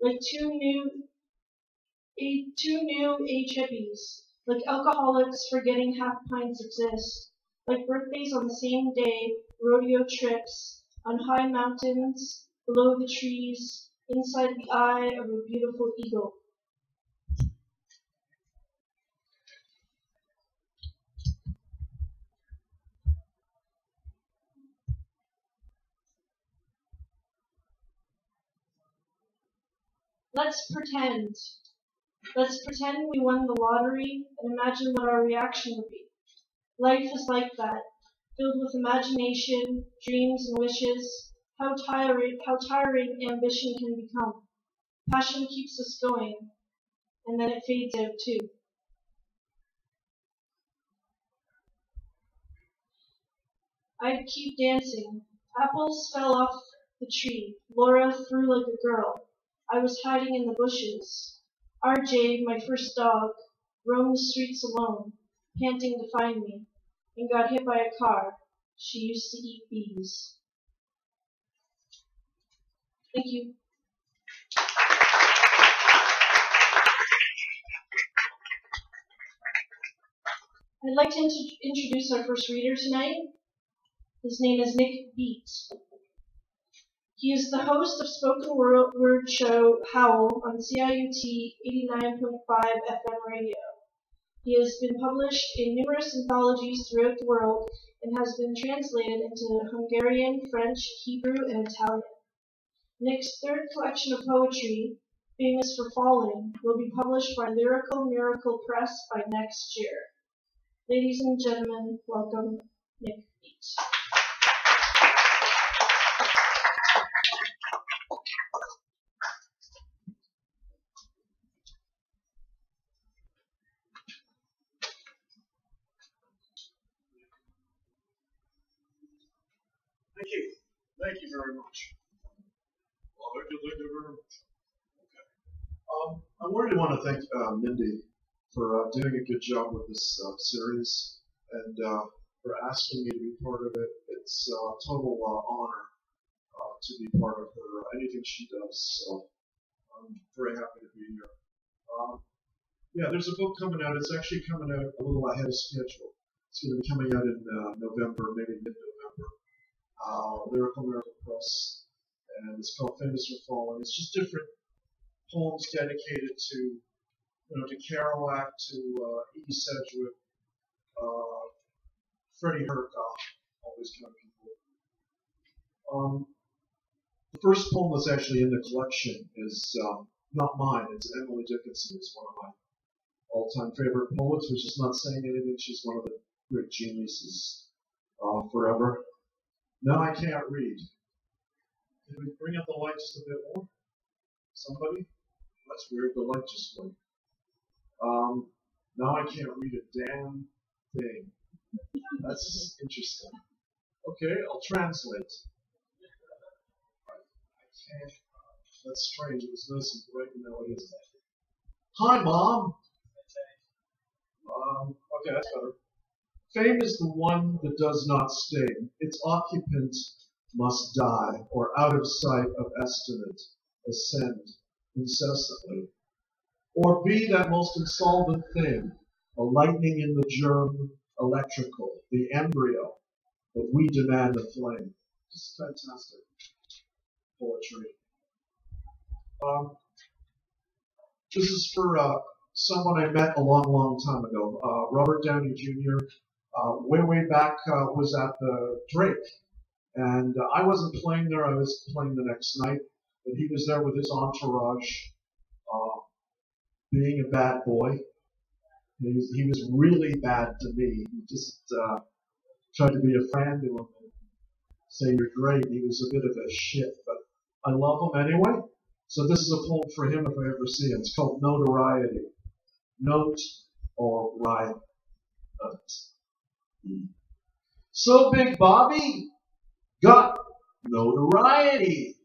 like two new age hippies, like alcoholics forgetting half pints exist, like birthdays on the same day, rodeo trips, on high mountains, below the trees, inside the eye of a beautiful eagle. Let's pretend. Let's pretend we won the lottery and imagine what our reaction would be. Life is like that, filled with imagination, dreams, and wishes. How tiring ambition can become. Passion keeps us going, and then it fades out too. I'd keep dancing. Apples fell off the tree. Laura threw like a girl. I was hiding in the bushes. RJ, my first dog, roamed the streets alone, panting to find me, and got hit by a car. She used to eat bees. Thank you. I'd like to introduce our first reader tonight. His name is Nik Beat. He is the host of spoken word show Howl on CIUT 89.5 FM radio. He has been published in numerous anthologies throughout the world and has been translated into Hungarian, French, Hebrew, and Italian. Nik's third collection of poetry, Famous for Falling, will be published by Lyrical Miracle Press by next year. Ladies and gentlemen, welcome Nik Beat. Thank you. Thank you very much. Well, thank you very much. Okay. I really want to thank Mindi for doing a good job with this series and for asking me to be part of it. It's a total honor to be part of anything she does. So I'm very happy to be here. Yeah, there's a book coming out. It's actually coming out a little ahead of schedule. It's going to be coming out in November, maybe mid-November. Lyrical Miracle Press, and it's called Famous for Falling. It's just different poems dedicated to, to Kerouac, to E. Sedgwick, Freddie Herkoff, all these kind of people. The first poem that's actually in the collection is not mine. It's Emily Dickinson's, one of my all-time favorite poets, which is not saying anything. She's one of the great geniuses forever. Now I can't read. Can we bring up the light just a bit more? Somebody? That's weird, the light just went. Now I can't read a damn thing. That's interesting. Okay, I'll translate. I can't. That's strange. It was nice and bright, and now it isn't. Hi, Mom. Okay, that's better. Fame is the one that does not sting. Its occupant must die, or out of sight of estimate, ascend incessantly. Or be that most insolvent thing, a lightning in the germ, electrical, the embryo, but we demand the flame. This is fantastic poetry. This is for someone I met a long, long time ago, Robert Downey Jr., way back was at the Drake. And I wasn't playing there, I was playing the next night. But he was there with his entourage, being a bad boy. He was really bad to me. He just tried to be a friend to him and say you're great. He was a bit of a shit, but I love him anyway. So this is a poem for him if I ever see him. It's called Notoriety. Note or riot. So Big Bobby got notoriety.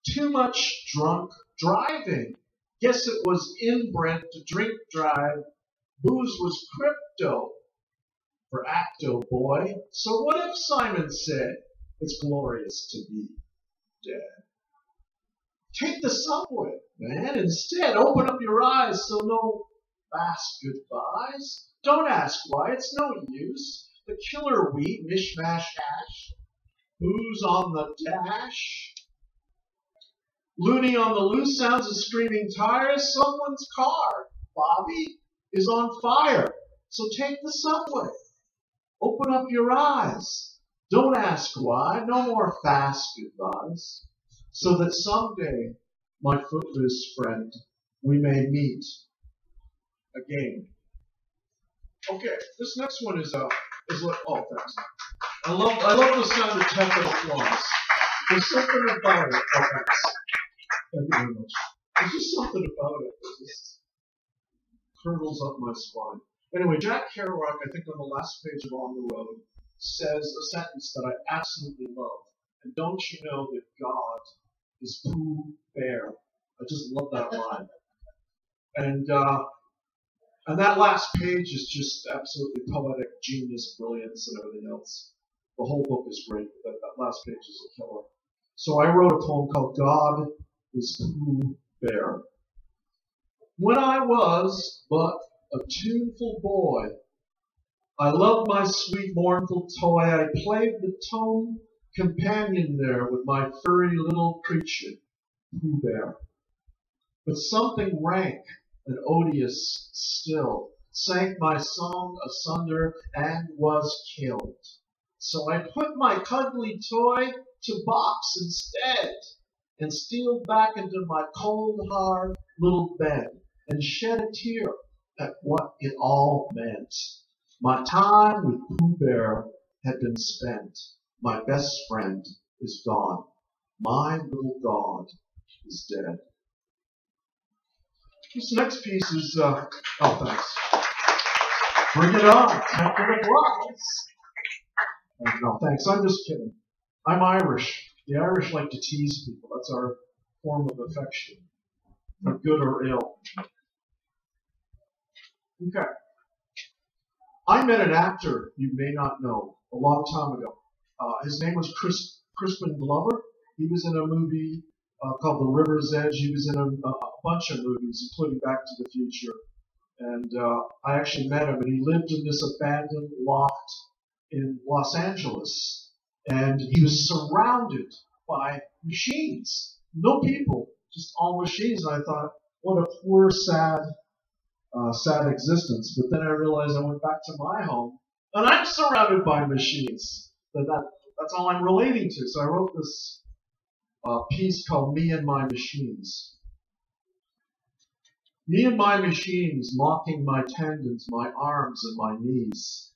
Too much drunk driving. Guess it was inbred to drink drive. Booze was crypto for Acto Boy. So what if Simon said it's glorious to be dead? Take the subway, man. Instead, open up your eyes so no fast goodbyes. Don't ask why, it's no use. The killer wheat, mishmash hash. Who's on the dash? Loony on the loose sounds of screaming tires. Someone's car, Bobby, is on fire. So take the subway. Open up your eyes. Don't ask why. No more fast goodbyes. So that someday, my footloose friend, we may meet again. Okay, this next one is like, oh, thanks. I love the sound of tepid applause. There's something about it. Oh, thanks. Thank you very much. There's just something about it that just curdles up my spine. Anyway, Jack Kerouac, I think on the last page of On the Road, says a sentence that I absolutely love. And don't you know that God is Pooh Bear? I just love that line. And that last page is just absolutely poetic genius, brilliance, and everything else. The whole book is great, but that last page is a killer. So I wrote a poem called God is Pooh Bear. When I was but a tuneful boy, I loved my sweet mournful toy. I played the tone companion there with my furry little creature, Pooh Bear. But something rank and odious still sank my song asunder and was killed. So I put my cuddly toy to box instead and steal back into my cold, hard little bed and shed a tear at what it all meant. My time with Pooh Bear had been spent. My best friend is gone. My little God is dead. This next piece is, oh, thanks. Bring it on. Tepid applause. No, thanks. I'm just kidding. I'm Irish. The Irish like to tease people. That's our form of affection, for good or ill. Okay. I met an actor you may not know a long time ago. His name was Crispin Glover. He was in a movie called The River's Edge. He was in a bunch of movies, including Back to the Future. And I actually met him, and he lived in this abandoned loft in Los Angeles. And he was surrounded by machines. No people, just all machines. And I thought, what a poor, sad existence. But then I realized I went back to my home, and I'm surrounded by machines. That's all I'm relating to. So I wrote this piece called Me and My Machines. Me and my machines, mocking my tendons, my arms, and my knees,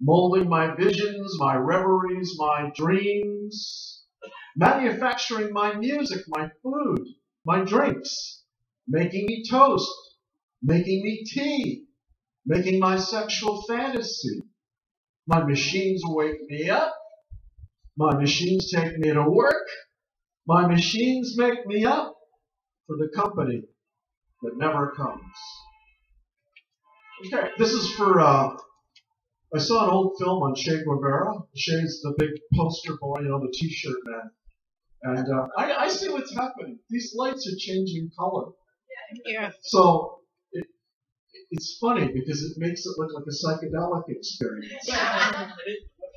molding my visions, my reveries, my dreams, manufacturing my music, my food, my drinks, making me toast, making me tea, making my sexual fantasy. My machines wake me up. My machines take me to work. My machines make me up for the company that never comes. Okay, this is for, I saw an old film on Che Guevara. Che's the big poster boy, the t-shirt man. And I see what's happening. These lights are changing color. Yeah. So it's funny because it makes it look like a psychedelic experience.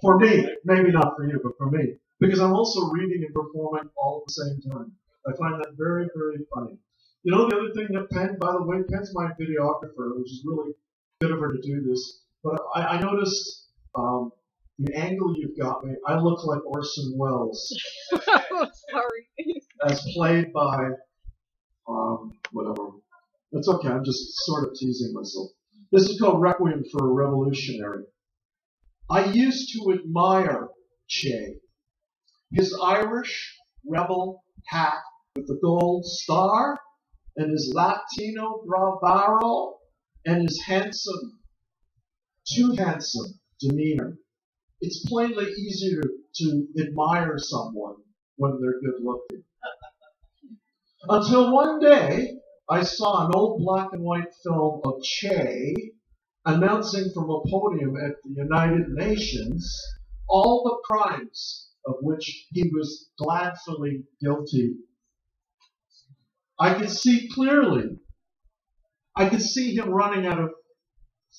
For me, maybe not for you, but for me. Because I'm also reading and performing all at the same time. I find that very, very funny. The other thing that Penn, by the way, Penn's my videographer, which is really good of her to do this. But I noticed the angle you've got me, I look like Orson Welles. Sorry. As played by, whatever. It's okay, I'm just sort of teasing myself. This is called Requiem for a Revolutionary. I used to admire Che. His Irish rebel hat with the gold star, and his Latino bravado, and his handsome, too handsome demeanor. It's plainly easier to admire someone when they're good looking. Until one day, I saw an old black and white film of Che announcing from a podium at the United Nations all the crimes of which he was gladfully guilty. I could see clearly. I could see him running out of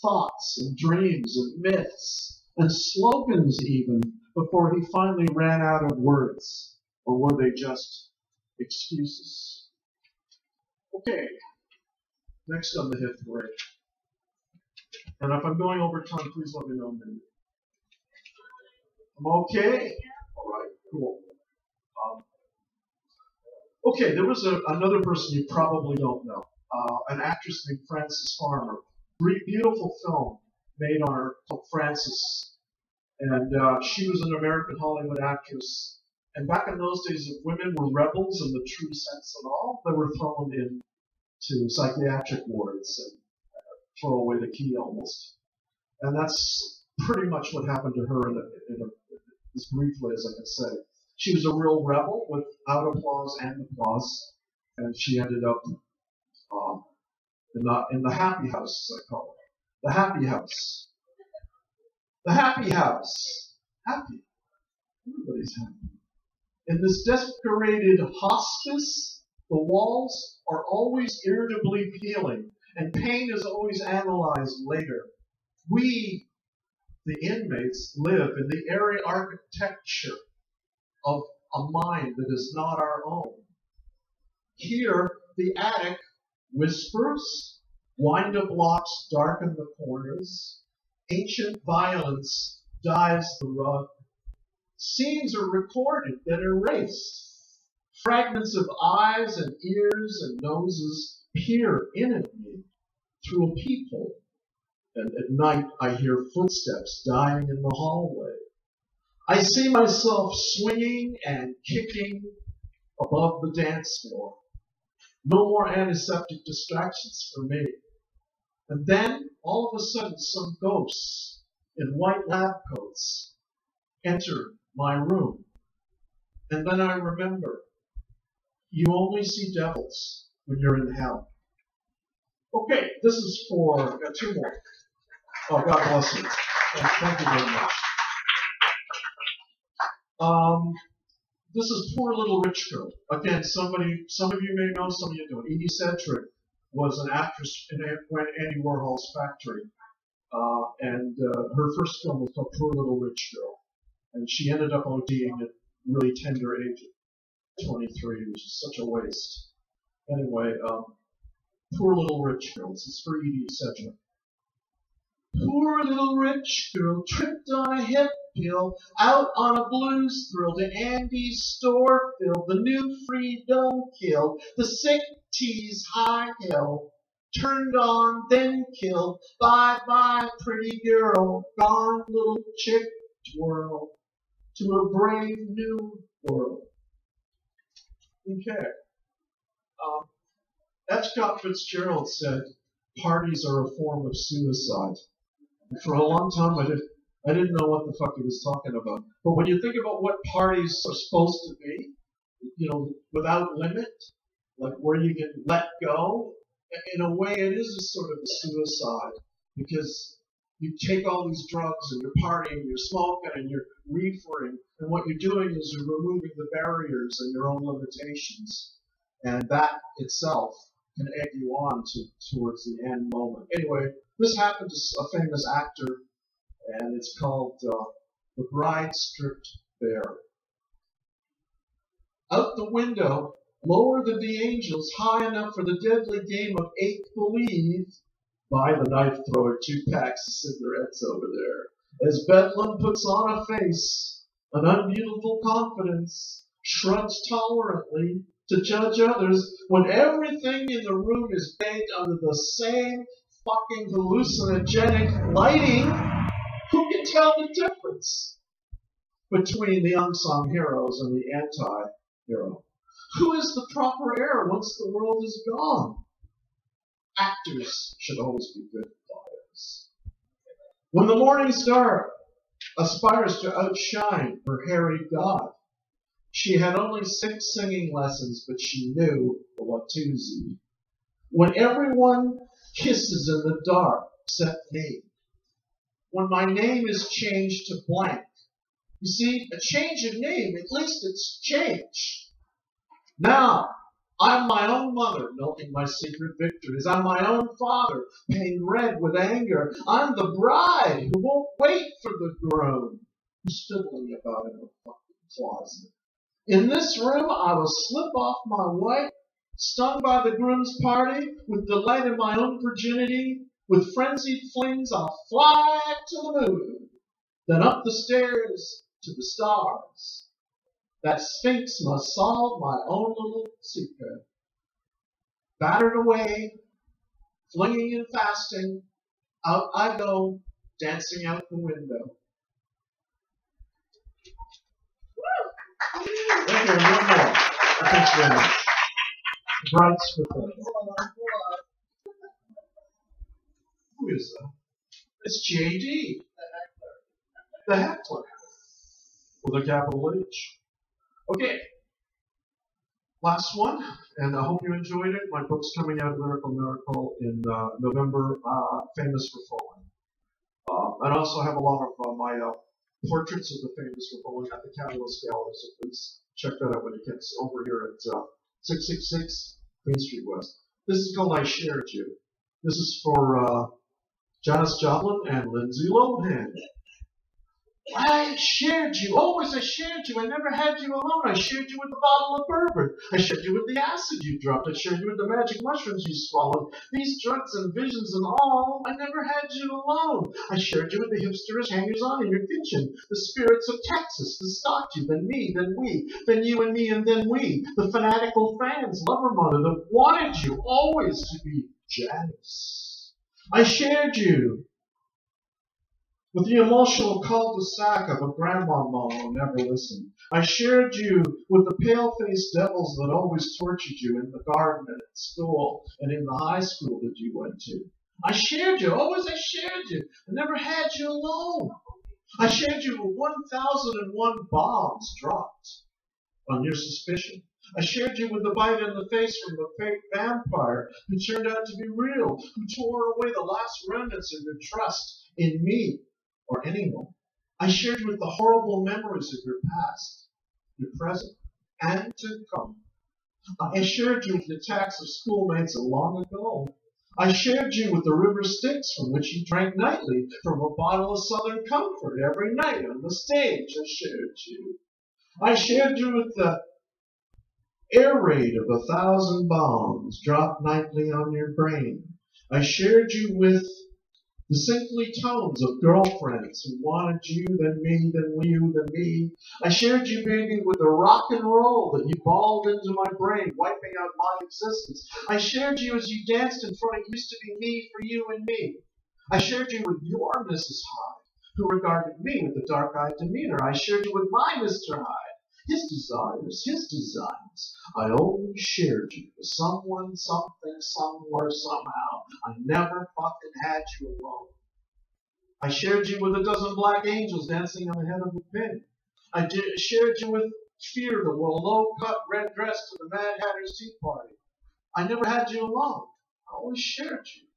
thoughts and dreams and myths and slogans even before he finally ran out of words. Or were they just excuses? Okay, next on the hit parade. And if I'm going over time, please let me know. I'm okay? All right, cool. Okay, there was another person you probably don't know. An actress named Frances Farmer. Beautiful film made on her called Frances. And she was an American Hollywood actress. And back in those days, if women were rebels in the true sense of all, they were thrown into psychiatric wards and throw away the key almost. And that's pretty much what happened to her as briefly as I can say. She was a real rebel without applause and applause, and she ended up in the happy house, as I call it. The happy house. The happy house. Happy. Everybody's happy. In this decorated hospice, the walls are always irritably peeling, and pain is always analyzed later. We, the inmates, live in the airy architecture of a mind that is not our own. Here, the attic whispers, wind-up locks darken the corners, ancient violence dyes the rug. Scenes are recorded, then erased. Fragments of eyes and ears and noses peer in at me through a peephole. And at night I hear footsteps dying in the hallway. I see myself swinging and kicking above the dance floor. No more antiseptic distractions for me. And then, all of a sudden, some ghosts in white lab coats enter my room. And then I remember, you only see devils when you're in hell. Okay, this is for two more. Oh, God bless you. Thank you very much. This is Poor Little Rich Girl. Again, some of you may know, some of you don't. Edie Sedgwick was an actress in Andy Warhol's factory. And her first film was called Poor Little Rich Girl. And she ended up ODing at a really tender age of 23, which is such a waste. Anyway, Poor Little Rich Girl. This is for Edie Sedgwick. Poor little rich girl tripped on a hip pill, out on a blues thrill to Andy's store filled, the new freedom killed, the sick tease high hill, turned on then killed, bye-bye pretty girl, gone little chick twirl, to a brave new world. Okay. F. Scott Fitzgerald said, parties are a form of suicide. For a long time, I didn't know what the fuck he was talking about. But when you think about what parties are supposed to be, you know, without limit, like where you can let go, in a way it is a sort of a suicide. Because you take all these drugs and you're partying, you're smoking and you're reefering, and what you're doing is you're removing the barriers and your own limitations. And that itself can egg you on towards the end moment. Anyway, this happened to a famous actor, and it's called The Bride Stripped Bare. Out the window, lower than the angels, high enough for the deadly game of make-believe, by the knife thrower 2 packs of cigarettes over there. As Bedlam puts on a face, an unbeautiful confidence, shrugs tolerantly to judge others when everything in the room is baked under the same fucking hallucinogenic lighting. Who can tell the difference between the unsung heroes and the anti-hero? Who is the proper heir once the world is gone? Actors should always be good buyers. When the morning star aspires to outshine her harried god, she had only 6 singing lessons, but she knew the Watusi. When everyone kisses in the dark, except me. When my name is changed to blank. You see, a change of name, at least it's change. Now, I'm my own mother, milking my secret victories. I'm my own father, pained red with anger. I'm the bride who won't wait for the groom who's fiddling about in a fucking closet. In this room, I will slip off my white, stung by the groom's party, with delight in my own virginity. With frenzied flings, I'll fly to the moon, then up the stairs to the stars. That sphinx must solve my own little secret. Battered away, flinging and fasting, out I go, dancing out the window. Thank you, one more. Thanks very much. Brights with us. Who is that? It's JD, the heckler, with a capital H. Okay, last one, and I hope you enjoyed it. My book's coming out, Lyrical Miracle, in November, Famous for Falling. And I also have a lot of my portraits of the famous for Falling at the Catalyst Gallery, so please check that out when you can. It's over here at 666 Queen Street West. This is called I Shared You. This is for Janis Joplin and Lindsay Lohan. I shared you, always I shared you, I never had you alone. I shared you with the bottle of bourbon. I shared you with the acid you dropped. I shared you with the magic mushrooms you swallowed. These drugs and visions and all, I never had you alone. I shared you with the hipsterish hangers-on in your kitchen. The spirits of Texas that stalked you, then me, then we, then you and me, and then we. The fanatical fans, lover mother, that wanted you always to be Janice. I shared you with the emotional cul-de-sac of a grandmama who never listened. I shared you with the pale-faced devils that always tortured you in the garden and at school and in the high school that you went to. I shared you, always I shared you. I never had you alone. I shared you with 1,001 bombs dropped on your suspicion. I shared you with the bite in the face from the fake vampire who turned out to be real, who tore away the last remnants of your trust in me or anyone. I shared you with the horrible memories of your past, your present, and to come. I shared you with the attacks of schoolmates long ago. I shared you with the river Styx from which you drank nightly from a bottle of Southern Comfort every night on the stage. I shared you. I shared you with the air raid of 1,000 bombs dropped nightly on your brain. I shared you with the simply tones of girlfriends who wanted you, then me, then you, then me. I shared you, baby, with the rock and roll that you balled into my brain, wiping out my existence. I shared you as you danced in front of used to be me for you and me. I shared you with your Mrs. Hyde, who regarded me with a dark-eyed demeanor. I shared you with my Mr. Hyde, his desires, his designs. I always shared you with someone, something, somewhere, somehow. I never fucking had you alone. I shared you with a dozen black angels dancing on the head of a pin. I shared you with fear that wore a low-cut red dress to the Mad Hatter's Tea Party. I never had you alone. I always shared you.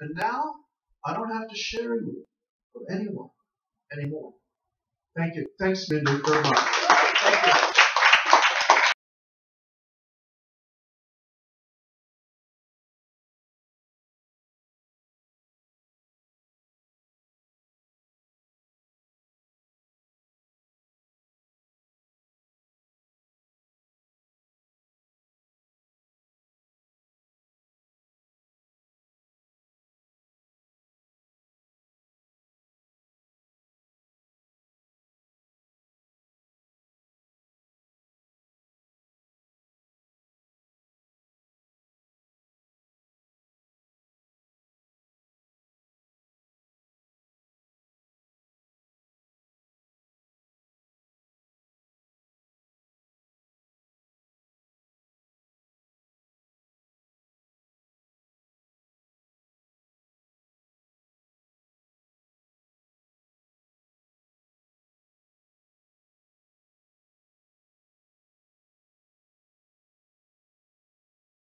And now, I don't have to share you with anyone anymore. Thank you. Thanks, Mindi, very much.